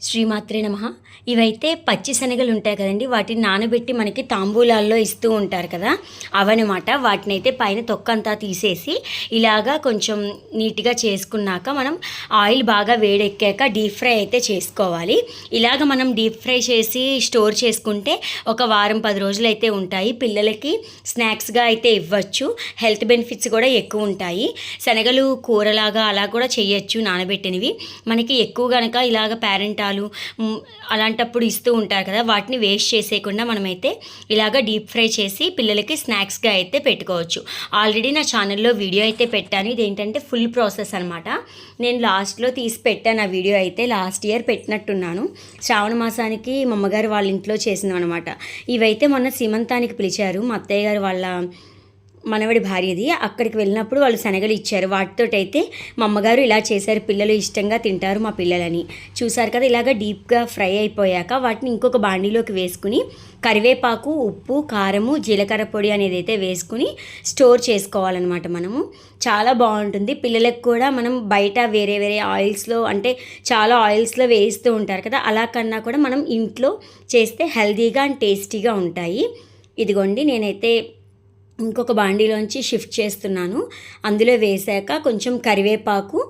శ్రీమాత్రే నమః. ఇవైతే పచ్చి శనగలు ఉంటాయి కదండీ! వాటిని నానబెట్టి మనకి తాంబూలాల్లో ఇస్తూ ఉంటారు కదా! అవన్నమాట. వాటినైతే పైన తొక్కంతా తీసేసి ఇలాగా కొంచెం నీట్‌గా చేసుకున్నాక మనం ఆయిల్ బాగా వేడెక్కాక డీప్ ఫ్రై అయితే చేసుకోవాలి. ఇలాగ మనం డీప్ ఫ్రై చేసి స్టోర్ చేసుకుంటే ఒక వారం 10 రోజులైతే ఉంటాయి. పిల్లలకి స్నాక్స్‌గా అయితే ఇవ్వచ్చు. హెల్త్ బెనిఫిట్స్ కూడా ఎక్కువ ఉంటాయి. శనగలు కూరలాగా అలా కూడా చేయొచ్చు నానబెట్టినవి. మనకి ఎక్కువ గనక ఇలాగ పేరెంటాలు అలాంటప్పుడు ఇస్తూ ఉంటారు కదా! వాటిని వేస్ట్ చేసేయకుండా మనమైతే ఇలాగ డీప్ ఫ్రై చేసి పిల్లలకి స్నాక్స్‌గా అయితే పెట్టుకోవచ్చు. ఆల్రెడీ నా ఛానల్‌లో వీడియో అయితే పెట్టాను. ఇదేంటంటే ఫుల్ ప్రాసెస్ అనమాట. నేను లాస్ట్‌లో తీసి పెట్టాను ఆ వీడియో అయితే. Last year పెట్టినట్టున్నాను. శ్రావణ మాసానికి మా అమ్మగారు వాళ్ళ ఇంట్లో చేసినవనమాట. ఇవైతే మొన్న సీమంతానికి పిలిచారు. మా అత్తయ్య గారు వాళ్ళ మనవడి భార్యది. అక్కడికి వెళ్ళినప్పుడు వాళ్ళు శనగలు ఇచ్చారు. వాటితోటైతే మా అమ్మగారు ఇలా చేశారు. పిల్లలు ఇష్టంగా తింటారు మా పిల్లలని. చూసారు కదా! ఇలాగ డీప్‌గా ఫ్రై అయిపోయాక వాటిని ఇంకొక బాండీలోకి వేసుకుని కరివేపాకు, ఉప్పు, కారము, జీలకర్ర పొడి అనేది అయితే వేసుకుని స్టోర్ చేసుకోవాలన్నమాట మనము. చాలా బాగుంటుంది. పిల్లలకు కూడా మనం బయట వేరే వేరే ఆయిల్స్లో అంటే చాలా ఆయిల్స్లో వేయిస్తూ ఉంటారు కదా! అలా కన్నా కూడా మనం ఇంట్లో చేస్తే హెల్తీగా అండ్ టేస్టీగా ఉంటాయి. ఇదిగోండి నేనైతే ఇంకొక బాండీలోంచి షిఫ్ట్ చేస్తున్నాను. అందులో వేసాక కొంచెం కరివేపాకు,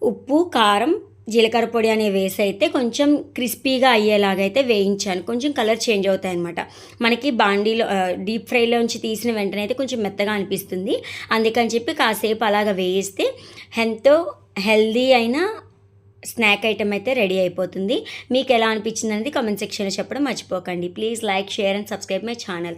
ఉప్పు, కారం, జీలకర్ర పొడి అనేవి వేసి అయితే కొంచెం క్రిస్పీగా అయ్యేలాగైతే వేయించాను. కొంచెం కలర్ చేంజ్ అవుతాయన్నమాట. మనకి బాండీలో డీప్ ఫ్రైలోంచి తీసిన వెంటనే అయితే కొంచెం మెత్తగా అనిపిస్తుంది. అందుకని చెప్పి కాసేపు అలాగ వేయిస్తే ఎంతో హెల్దీ అయిన స్నాక్ ఐటమ్ అయితే రెడీ అయిపోతుంది. మీకు ఎలా అనిపించింది అనేది కామెంట్ సెక్షన్లో చెప్పడం మర్చిపోకండి. Please like, share and subscribe my channel.